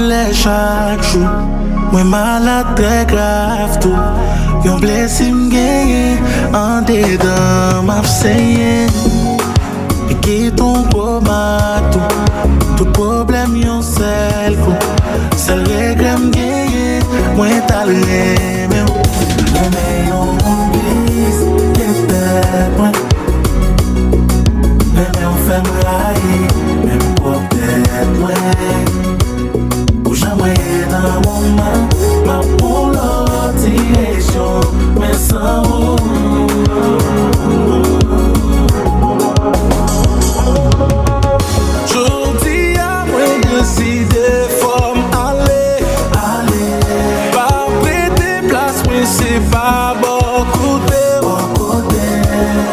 douleur chaque jour. Moi malade très grave tout. Yon blessé m'gagné en dedans m'a saigné. Et qui ton coma tout problème yon seul coup. Seul regret m'gagné, moi t'as le même. Mais yon glisse, qu'est-ce que moi. Mais on fait m'railler, même pour tête moi. Ou jamais dans mon main, ma pour l'autre direction, mais sans vous. J'dis à moi décider, faut m'aller, pas prêter place, mais c'est pas beaucoup de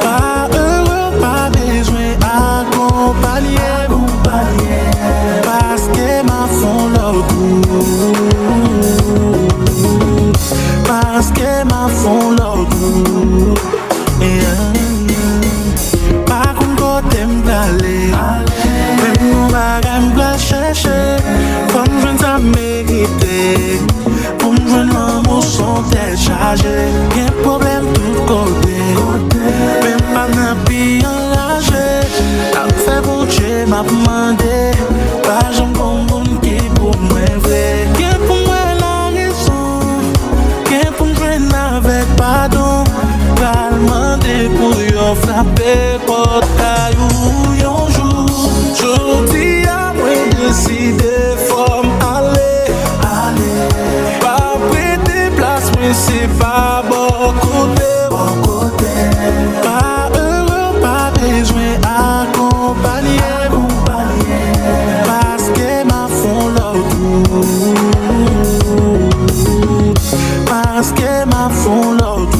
pas heureux, pas besoin accompagner, parce que ma fond l'autre. Parce que ma fond l'autre. Pas qu'on côté m'aller. Même mon bagage m'la chercher. Comme je n'ai mérité. Pour me joindre l'amour sans tête chargée. Y'a problème tout côté. Même pas n'a pi enragé. La fait bon Dieu m'a demandé. Pas j'en bon qui pour moi vrai. Qui pour moi la raison. Qui pour me joindre avec pardon. Pas demander pour yon frapper porte caillou yon jour. J'dis à moi décider faut m'aller. Pas prêter place mais c'est pas beaucoup de pas heureux, pas besoin accompagner. Parce que ma fond l'autre. Parce que ma fond l'autre.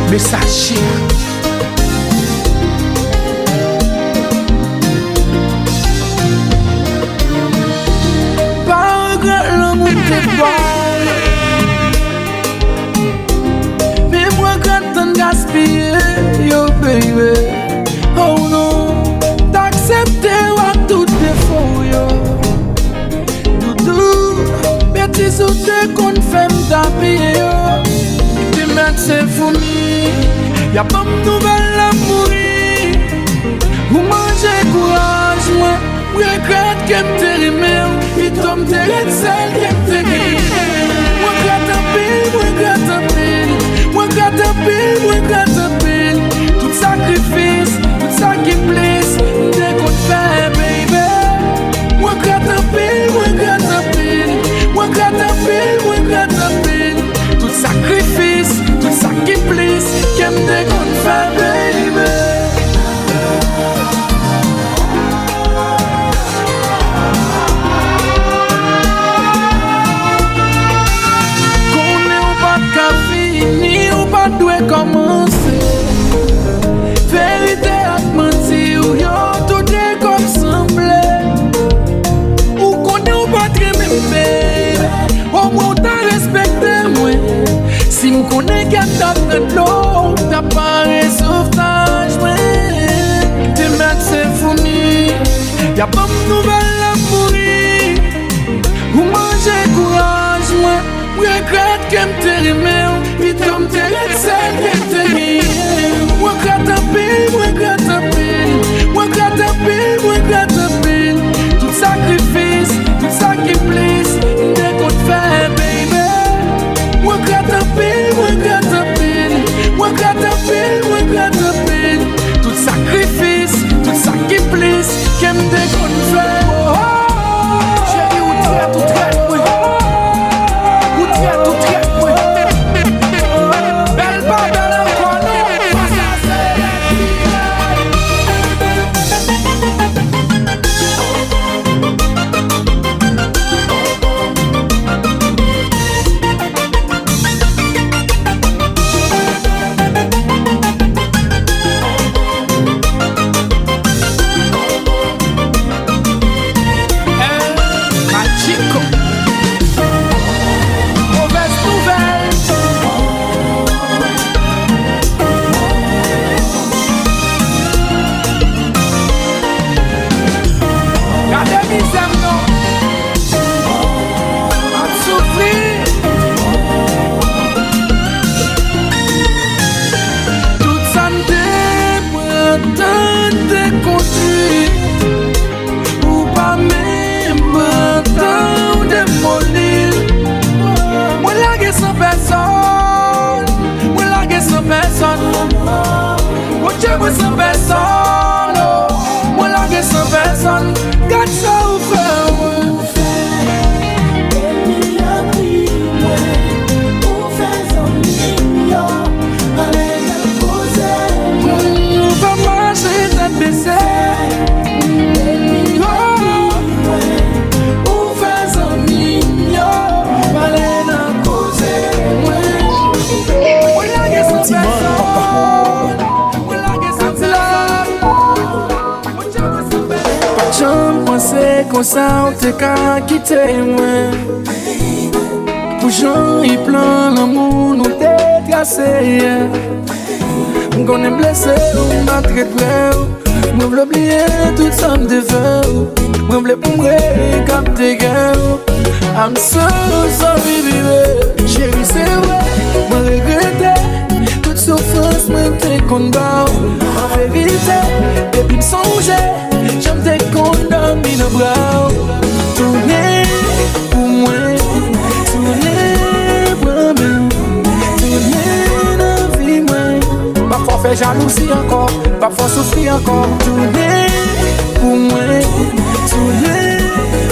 Messager. Pas regret l'amour t'es pas. Mais moi quand t'en gaspillé, yo baby. Oh non, t'acceptes à tout défaut yo. Doudou, bêtise ou t'es qu'on fait m'tapiller yo. C'est fini, y'a pas de nouvelles à mourir. Ou manger courage, moi, regrette qu'elle me rimé. Puis tombe t'es celle qui me guéri. Moi, gratte un pile, moi, gratte un pile, moi, gratte un pile. Tout sacrifice, tout ça qui blesse, dès qu'on te fait, baby. Moi, gratte un pile, moi, gratte un pile. Moi, gratte un pile, moi, gratte un pile. Tout sacrifice, tout ça qui blesse, qui aime des qu'on fait, baby. Qu'on est ou pas qu'à finir, ou pas doué commencer. Vérité à te mentir, ou yon tout est comme semblé. Ou qu'on est ou pas très même, au moins t'as respecté moi. Si m'connais qu'à t'attendre de l'eau, t'as pas un sauvetage, ouais. Tes maîtres c'est fini, y'a pas de nouvelles à mourir. Ou manger courage, moi, regrette qu'elle me rimé. Puis comme t'es celle qui te guéri. Moi gratte un pile, moi gratte un pile. Moi gratte un pile, moi gratte un pile. Tout sacrifice, tout ça qui blesse, dès qu'on te fait, baby. Moi gratte un pile, moi gratte un pile. Moi gratte un pile, moi gratte un pile. Tout sacrifice, tout ça qui blesse, qu'elle me moi sans personne, moi largué sans personne. Garde ça ou faire, comme ça on te qu'à quitter moi. Pour Jean il plan l'amour nous détracé. Qu'on est blessé ou m'a très près. Moi v'l'ai oublié tout ça me devait. Moi v'l'ai pour moi capter girl. I'm so sorry baby. Chérie c'est vrai, moi regrette. Toute souffrance moi t'es combat. En vérité, depuis me songer. J'aime tes condamnés nos bras. Tournez pour moi, tournez pour moi, tournez dans la vie moi. Parfois faire jalousie encore, parfois souffrir encore. Tournez pour moi, tournez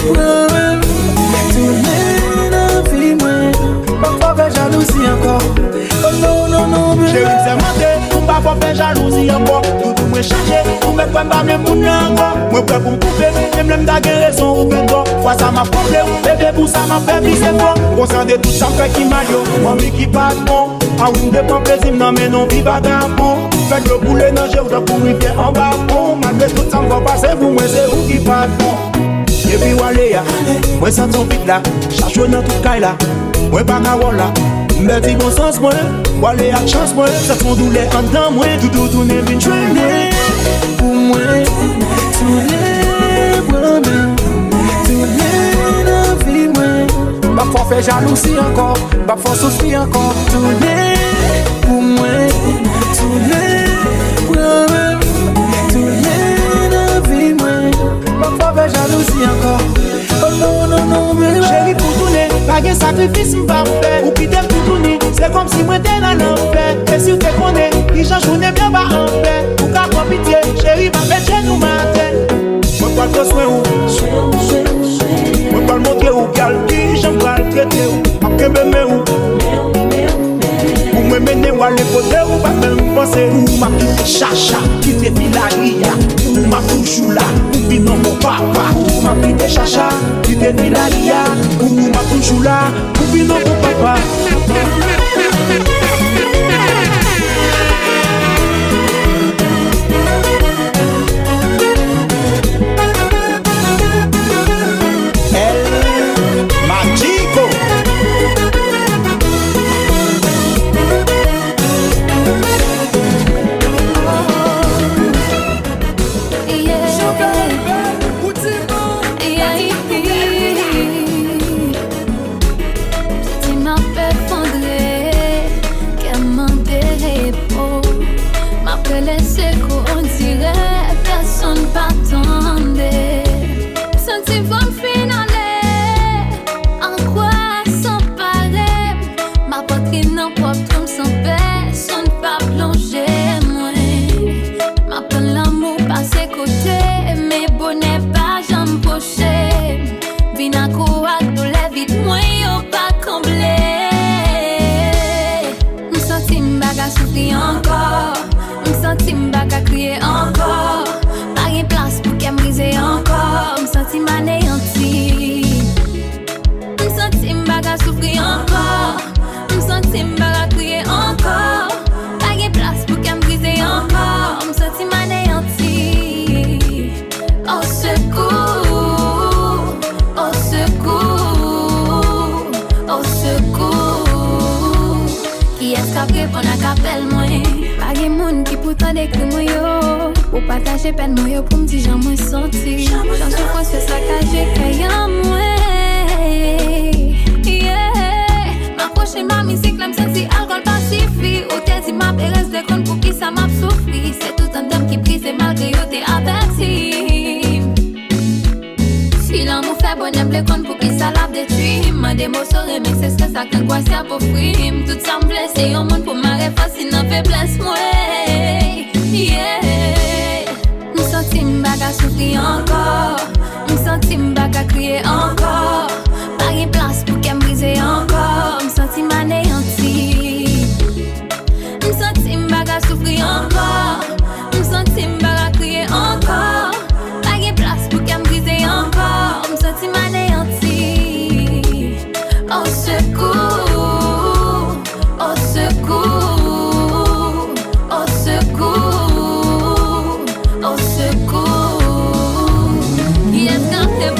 pour moi, tournez dans la vie moi. Parfois faire jalousie encore. Oh non non non bébé. Chérie c'est menté, parfois faire jalousie encore. Moi changer, ou me pas même mon encore. Moi prêt pour couper, même l'aime d'aguer raison ou ben toi. Fois ça m'a problème, bébé pour ça m'a fait plus c'est fort. Conscient de tout ça fait qui m'a yo, mamie qui passe bon. A ou de prend plaisir non mais non vive à bon. Faites le boulet dans j'ai ou de courir bien en bas bon. Malgré tout ça va passer pour moi c'est vous qui passe bon. Et puis Waléa, moi sens ton vite là, cherche dans tout caille là. Moi pas na là. Mais dis bon sens moi, Walé a chance moi, ça son douleur en dedans moi, tout tourner vite journée. Pour moi, tourner pour moi, tourner dans la vie moi. Parfois faire jalousie encore, parfois souffrir encore. Tourner pour moi, tourner pour moi, tourner dans la vie moi. Parfois faire jalousie encore. Oh non non non mais chérie pour tourner, pas de sacrifice m'pas faire. Ou quitter pour tourner, c'est comme si moi t'es dans l'enfer. Et si tu connais, il change on est bien pas en paix. Pour qu'à prendre pitié, chérie va faire chez nous matin. Moi pas te soin ou, moi pas le montrer ou calquer, j'aime pas le traiter ou, après me met ou. Pour me mener ou aller côté ou pas même penser. Ou m'a quitté chacha, quitté Vilaria. Ou m'a toujours là, ou bien non mon papa. Ou m'a quitté chacha, quitté Vilaria. Ou m'a toujours là, ou bien non mon papa. Ou partager peine moi pour me dire j'en me senti. J'en suis fois sur ça que j'ai créé en moi. M'approcher ma musique, là me senti alcool pacifie. Ou t'es dit ma péresse de compte pour qui ça m'a souffri. C'est tout un homme qui prise et malgré yo t'es averti. Si l'amour fait bonheur, le compte pour qui ça l'a détruit. Ma démo serait mais c'est ce que ça que quoi c'est pour frime. Tout ça me blesse et au monde pour ma réponse il n'en fait blesse moi. Yeah. qu'à souffrir encore. Me senti m'pas qu'à crier encore. Pas de place pour qu'elle me brise encore. Me senti m'anéanti. Me senti m'pas qu'à souffrir encore. Me senti m'pas qu'à crier encore. Pas de place pour qu'elle me brise encore. Me senti m'anéanti. Au secours, au secours, au secours, au secours. Yes, quand t'es